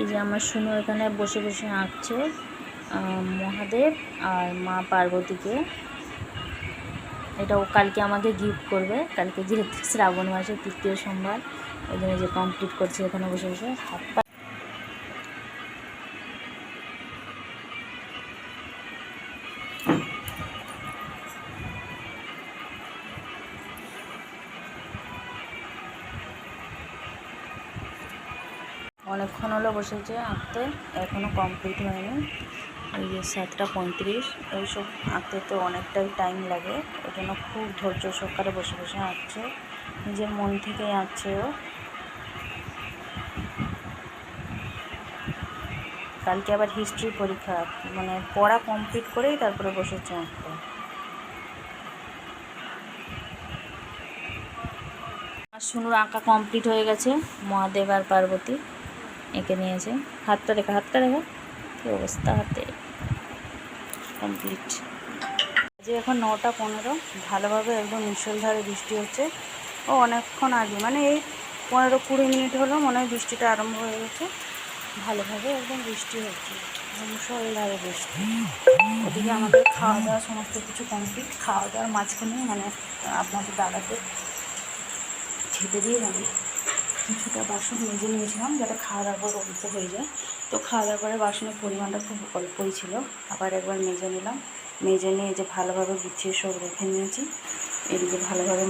এই যে আমার শুনো এখানে বসে বসে আঁকছে মহাদেব আর মা পার্বতীকে। এটা ও কালকে আমাকে গিফট করবে, কালকে যেহেতু শ্রাবণ মাসের 3য় সোমবার, ওই জন্য যে কমপ্লিট করছে এখানে বসে বসে হাত পা। অনেকক্ষণ হলো বসেছে আঁকতে, এখনও কমপ্লিট হয়নি। এই যে 7টা 35, এইসব আঁকতে তো অনেকটাই টাইম লাগে, ওই জন্য খুব ধৈর্য সহকারে বসে বসে আঁকছে, নিজের মন থেকেই আঁকছে ও। কালকে আবার হিস্ট্রি পরীক্ষা, মানে পড়া কমপ্লিট করেই তারপরে বসেছে আঁকতে। আর শুনুর আঁকা কমপ্লিট হয়ে গেছে, মহাদেব আর পার্বতী এঁকে নিয়েছে। হাতটা দেখা কী অবস্থা, হাতে কমপ্লিট। যে এখন 9টা 15, ভালোভাবে একদম মুষলধারে বৃষ্টি হচ্ছে। ও অনেকক্ষণ আগে, মানে এই 15-20 মিনিট হলো মনে হয় বৃষ্টিটা আরম্ভ হয়ে গেছে। ভালোভাবে একদম বৃষ্টি হচ্ছে, মুষলধারে বৃষ্টি। ওদিকে আমাদের খাওয়া দাওয়া সমস্ত কিছু কমপ্লিট। খাওয়া দাওয়ার মাঝখানে মানে আপনাদের দাদাকে খেতে দিয়ে আমি কিছুটা বাসন মেজে নিয়েছিলাম, যাতে খাওয়া দাওয়া করে অল্প হয়ে যায়। তো খাওয়া দাওয়া করে বাসনের পরিমাণটা খুব অল্পই ছিল, আবার একবার মেজে নিলাম। মেজে নিয়ে যে ভালোভাবে গুছিয়ে সব রেখে নিয়েছি। এদিকে ভালোভাবে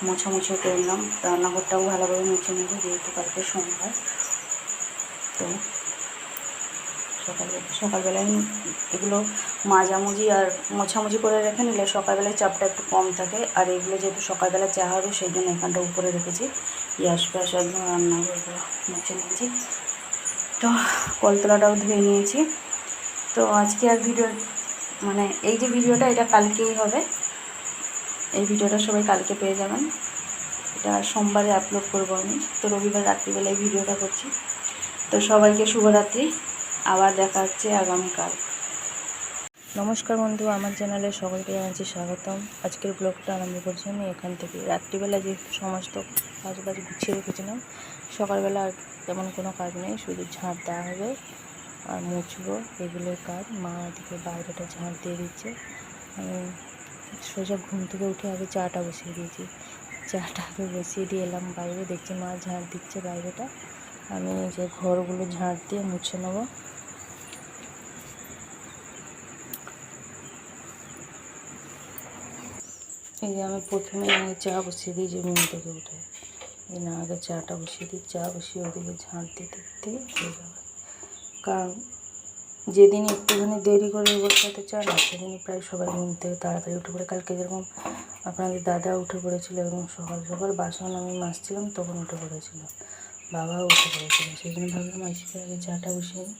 মোছামুছিও করে নিলাম, রান্নাঘরটাও ভালোভাবে মুছে নেব, যেহেতু কালকে সোমবার। তো সকালবেলায় এগুলো মাজামুজি আর মোছামুছি করে রেখে নিলে সকালবেলায় চাপটা একটু কম থাকে। আর এগুলো যেহেতু সকালবেলা চা হবে, সেই জন্য এখানটা উপরে রেখেছি। গ্যাস ফ্যাস একদম রান্নাঘরগুলো মুছে নিয়েছি। তো কলতলাটাও ধুয়ে নিয়েছি। তো আজকে আর ভিডিও, মানে এই যে ভিডিওটা, এটা কালকেই হবে। এই ভিডিওটা সবাই কালকে পেয়ে যাবেন। এটা সোমবারে আপলোড করবো আমি। তো রবিবার রাত্রিবেলায় ভিডিওটা করছি। তো সবাইকে শুভরাত্রি, আবার দেখা হচ্ছে আগামীকাল। নমস্কার বন্ধু, আমার চ্যানেলে সকলকে জানাচ্ছি স্বাগতম। আজকের ব্লগটা আরম্ভ করছি আমি এখান থেকে। রাত্রিবেলা যে সমস্ত কাজ গুছিয়ে রেখেছিলাম, সকালবেলা আর তেমন কোনো কাজ নেই, শুধু ঝাঁট দেওয়া হবে আর মুছবো, এগুলোর কাজ। মা এদিকে বাইরেটা ঝাঁট দিয়ে দিচ্ছে। আমি সোজা ঘুম থেকে উঠে আগে চাটা বসিয়ে দিয়েছি। চাটা আগে বসিয়ে দিয়ে এলাম বাইরে, দেখছি মা ঝাঁট দিচ্ছে বাইরেটা। আমি এই যে ঘরগুলো ঝাঁট দিয়ে মুছে নেবো। এই যে আমি প্রথমে চা বসিয়ে দিয়েছি ঘুম থেকে উঠে। এই না, আগে চাটা বসিয়ে দিই, চা বসিয়ে ওদিকে ঝাঁট দিতে দিতে হয়ে যাবে। কারণ যেদিন একটুখানি দেরি করে বসাতে চায় না, সেদিনই প্রায় সবাই ঘুম থেকে তাড়াতাড়ি উঠে পড়ে। কালকে যেরকম আপনাদের দাদা উঠে পড়েছিল একদম সকাল সকাল, বাসন আমি মাজছিলাম তখন উঠে পড়েছিল, বাবাও উঠে পড়েছিল। সেই জন্য ভাবলাম আজকে আগে চাটা বসিয়ে নিই।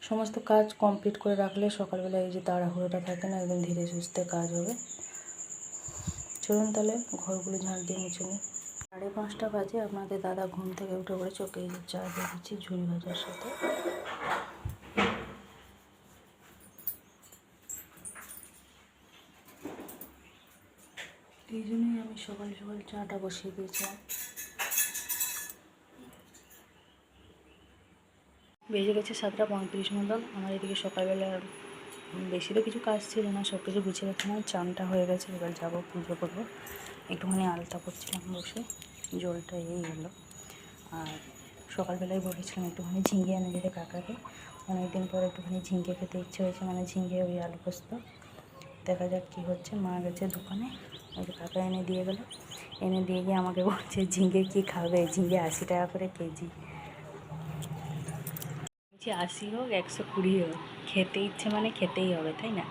সমস্ত কাজ কমপ্লিট করে রাখলে সকালবেলা এই যে তাড়াহুড়োটা থাকে না, একদম ধীরে সুস্থে কাজ হবে। চলুন তাহলে ঘরগুলো ঝাঁট দিয়ে মুছে নিই। 5:30 বাজে, আপনাদের দাদা ঘুম থেকে উঠে পড়ে চোখে এই যে চা দিয়ে দিচ্ছি ঝুড়ি ভাজার সাথে। এই জন্যই আমি সকাল সকাল চাটা বসিয়ে দিয়েছিলাম। বেজে গেছে 7টা 35 মতন। আমার এদিকে সকালবেলা বেশি তো কিছু কাজ ছিল না, সব কিছু গুছিয়ে রাখলাম। চানটা হয়ে গেছে, এবার যাবো পুজো করবো। একটুখানি আলতা করছিলাম বসে, জলটা এই হলো। আর সকালবেলায় বলেছিলাম একটুখানি ঝিঙে এনে দিতে কাকাকে। অনেকদিন পর একটুখানি ঝিঙে খেতে ইচ্ছে হয়েছে, মানে ঝিঙে ওই আলু পোস্ত। দেখা যাক কী হচ্ছে। মা গেছে দোকানে, ওই কাকা এনে দিয়ে গেলো। এনে দিয়ে গিয়ে আমাকে বলছে ঝিঙে কি খাবে, ঝিঙে 80 টাকা করে কেজি। 80 হোক 120 হোক, খেতে ইচ্ছে মানে খেতেই হবে, তাই না?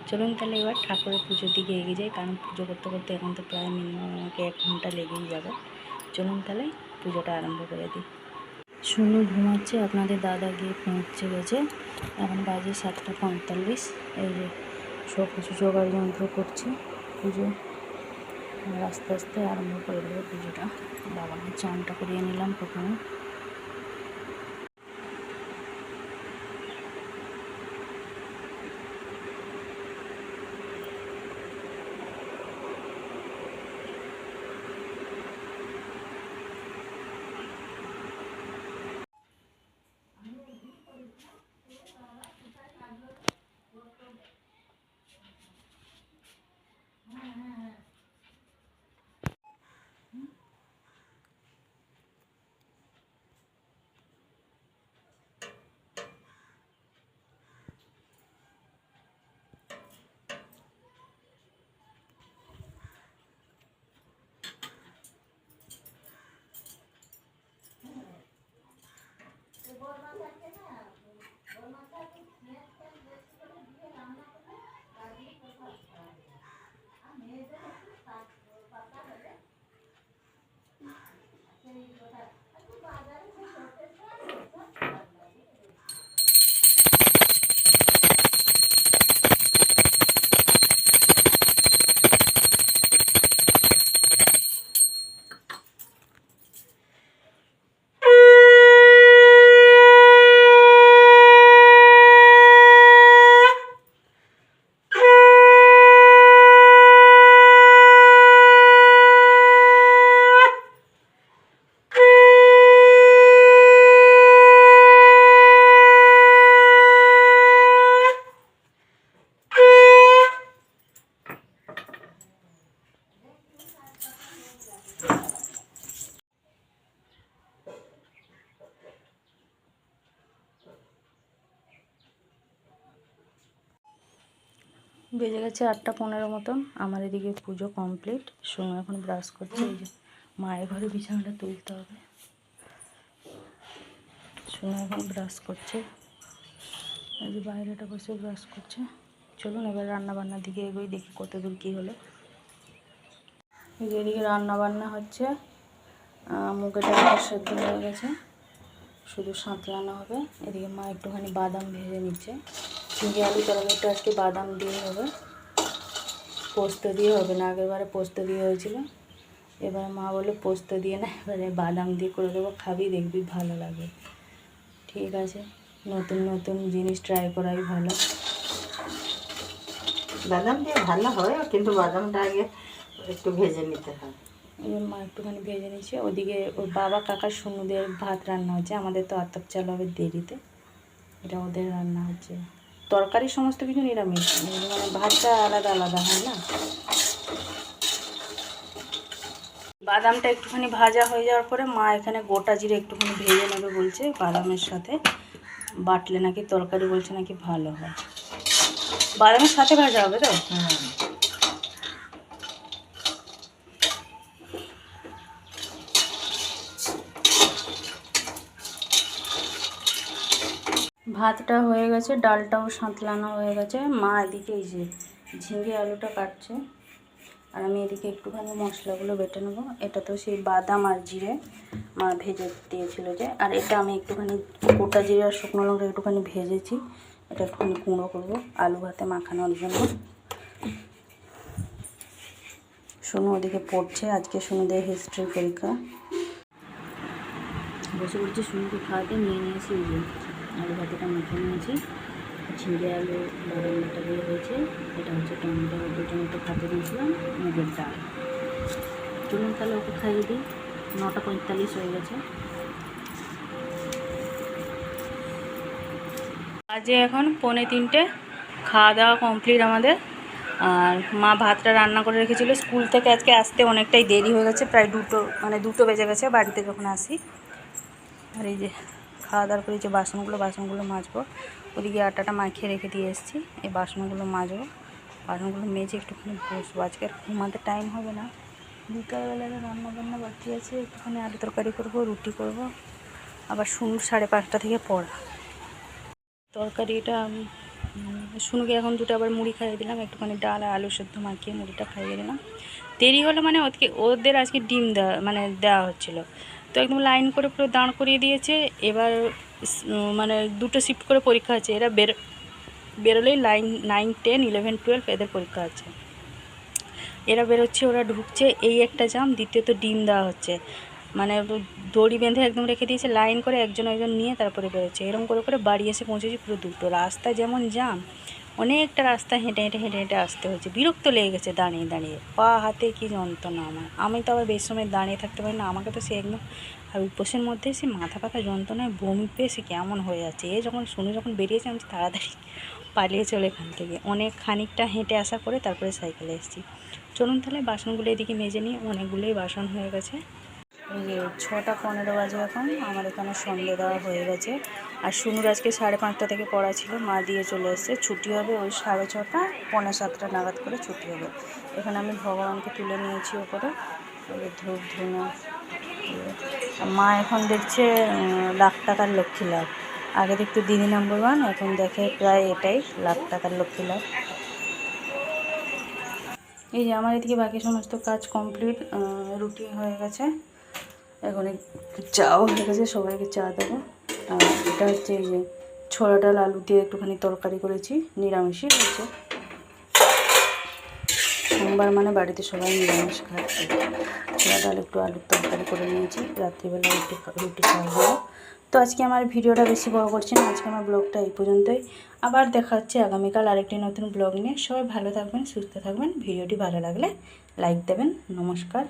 চলুন তাহলে এবার ঠাকুরের পুজোর দিকে এগিয়ে যাই, কারণ পুজো করতে করতে এখন তো প্রায় মিনিমাম আমাকে 1 ঘন্টা লেগেই যাবে। চলুন তাহলে পুজোটা আরম্ভ করে দিই। শুনু ঘুমাচ্ছে, আপনাদের দাদা গিয়ে পৌঁছে গেছে। এখন বাজে 7টা 45। এই যে সব কিছু জোগাড় যন্ত্র করছি, পুজো আস্তে আস্তে আরম্ভ করে দেবো পুজোটা। বাবাকে চানটা করিয়ে নিলাম প্রথমে। বেজে গেছে 8:15 মতন। আমার এদিকে পুজো কমপ্লিট। সোনু এখন ব্রাশ করছে। এই যে মায়ের ঘরে বিছানাটা তুলতে হবে। সোনু এখন ব্রাশ করছে। এই যে বাইরেটা বসে ব্রাশ করছে। চলুন এবার রান্নাবান্নার দিকে এগোই, দেখি কত দূর কী হলো। এই যে এদিকে রান্নাবান্না হচ্ছে। মুগের ডালটা সেদ্ধ হয়ে গেছে, শুধু সাঁতলানো হবে। এদিকে মা একটুখানি বাদাম ভেজে নিচ্ছে। চিংড়ি আলু তরকারিটা আজকে বাদাম দিয়ে হবে, পোস্ত দিয়ে হবে না। আগেরবারে পোস্ত দিয়ে হয়েছিল, এবারে মা বলে পোস্ত দিয়ে না, এবারে বাদাম দিয়ে করে দেবো, খাবি দেখবি ভালো লাগে। ঠিক আছে, নতুন নতুন জিনিস ট্রাই করাই ভালো। বাদাম দিয়ে ভালো হয়, কিন্তু বাদামটা আগে একটু ভেজে নিতে হয়। এবার মা একটুখানি ভেজে নিচ্ছে। ওদিকে ওর বাবা কাকা সোনুদের ভাত রান্না হচ্ছে। আমাদের তো আতপ চাল হবে দেরিতে, এটা ওদের রান্না হচ্ছে। তরকারি সমস্ত কিছু নিরামিষ, মানে ভাতটা আলাদা আলাদা হয় না। বাদামটা একটুখানি ভাজা হয়ে যাওয়ার পরে মা এখানে গোটা জিরে একটুখানি ভেজে নেবে বলছে, বাদামের সাথে বাটলে নাকি তরকারি বলছে নাকি ভালো হয়। বাদামের সাথে ভাজা হবে তো? ভাতটা হয়ে গেছে, ডালটাও সাঁতলানো হয়ে গেছে। মা এদিকে এই যে ঝিঙে আলুটা কাটছে, আর আমি এদিকে একটুখানি মশলাগুলো বেটে নেবো। এটা তো সেই বাদাম আর জিরে মা ভেজে দিয়েছিল যে, আর এটা আমি একটুখানি গোটা জিরে আর শুকনো লঙ্কা একটুখানি ভেজেছি, এটা একটুখানি গুঁড়ো করবো আলু ভাতে মাখানোর জন্য। সোনু ওদিকে পড়ছে, আজকে সোনুদের হিস্ট্রি পরীক্ষা। বসে পড়ছি সোনুকে খাওয়াতে, নিয়ে নিয়েছি এই যে আলু ভাতেটা মেখে নিয়েছি। ঝিঙে আলু বাদাম বাটা দিয়ে হয়েছে। এটা হচ্ছে টমেটো, টমেটো খাতে দিয়েছিলাম, মুগের ডাল। চলুন তাহলে ওকে খাইয়ে দিই। 9:45 হয়ে গেছে। আজকে এখন 2:45, খাওয়া দাওয়া কমপ্লিট আমাদের। আর মা ভাতটা রান্না করে রেখেছিলো। স্কুল থেকে আজকে আসতে অনেকটাই দেরি হয়ে গেছে, প্রায় 2 বেজে গেছে বাড়িতে যখন আসি। আর এই যে খাওয়া দাওয়ার পরে যে বাসনগুলো মাজবো। ওদিকে আটাটা মাখিয়ে রেখে দিয়ে এসেছি, এই বাসনগুলো মাজবো। বাসনগুলো মেজে একটুখানি বসবো। আজকে আর ঘুমাতে টাইম হবে না। বিকালবেলায় রান্নাবান্না বাকি আছে, একটুখানি আলু তরকারি করবো, রুটি করব। আবার শুনু 5:30 থেকে পড়া। তরকারিটা শুনুকে এখন দুটো আবার মুড়ি খাইয়ে দিলাম, একটুখানি ডাল আর আলু সেদ্ধ মাখিয়ে মুড়িটা খাইয়ে দিলাম। দেরি হলো মানে ওদের আজকে ডিম দেওয়া হচ্ছিলো, তো একদম লাইন করে পুরো দাঁড় করিয়ে দিয়েছে। এবার মানে 2টো শিফট করে পরীক্ষা আছে। এরা বেরোলেই 9, 10, 11, 12 এদের পরীক্ষা আছে। এরা বেরোচ্ছে, ওরা ঢুকছে, এই একটা জাম। দ্বিতীয়ত ডিম দেওয়া হচ্ছে, মানে দড়ি বেঁধে একদম রেখে দিয়েছে লাইন করে, একজন নিয়ে তারপরে বেরোচ্ছে। এরকম করে করে বাড়ি এসে পৌঁছেছি পুরো 2টো। রাস্তায় যেমন জাম, অনেকটা রাস্তা হেঁটে আসতে হয়েছে। বিরক্ত লেগে গেছে দাঁড়িয়ে দাঁড়িয়ে, পা হাতে কি যন্ত্রণা আমার। আমি তো আবার বেশ সময় দাঁড়িয়ে থাকতে পারি না, আমাকে তো সে একদম আর উপোসের মধ্যে সে মাথা ব্যথা যন্ত্রণায় বমি পেয়ে সে কেমন হয়ে যাচ্ছে। যখন বেরিয়েছে আমি তাড়াতাড়ি পালিয়ে চলে এখান থেকে। অনেক খানিকটা হেঁটে আসার পরে তারপরে সাইকেলে এসেছি। চলুন তাহলে বাসনগুলো এদিকে মেজে নিই, অনেকগুলোই বাসন হয়ে গেছে। এই যে 6:15 বাজে এখন। আমার এখানে সন্ধে দেওয়া হয়ে গেছে। আর শুনুর আজকে 5:30 থেকে পড়া ছিল, মা দিয়ে চলে এসছে। ছুটি হবে ওই 6:30, 6:45 নাগাদ করে ছুটি হবে। এখানে আমি ভগবানকে তুলে নিয়েছি ওপরে, ধূপ ধুনো। মা এখন দেখছে লাখ টাকার লক্ষ্মী লাভ। আগে দেখতো দিদি নাম্বার 1, এখন দেখে প্রায় এটাই লাখ টাকার লক্ষ্মী লাভ। এই যে আমার এদিকে বাকি সমস্ত কাজ কমপ্লিট। রুটি হয়ে গেছে, এখন একটু চাও হয়ে গেছে, সবাইকে চা দেবো। আর এটা হচ্ছে এই যে ছোলা ডাল আলু দিয়ে একটুখানি তরকারি করেছি, নিরামিষই হয়েছে। সোমবার মানে বাড়িতে সবাই নিরামিষ খায়। ছোলা ডাল একটু আলুর তরকারি করে নিয়েছি, রাত্রিবেলা রুটি খাওয়া। তো আজকে আমার ভিডিওটা বেশি বড় করছি না, আজকে আমার ব্লগটা এই পর্যন্তই। আবার দেখা হচ্ছে আগামীকাল আরেকটি নতুন ব্লগ নিয়ে। সবাই ভালো থাকবেন, সুস্থ থাকবেন। ভিডিওটি ভালো লাগলে লাইক দেবেন। নমস্কার।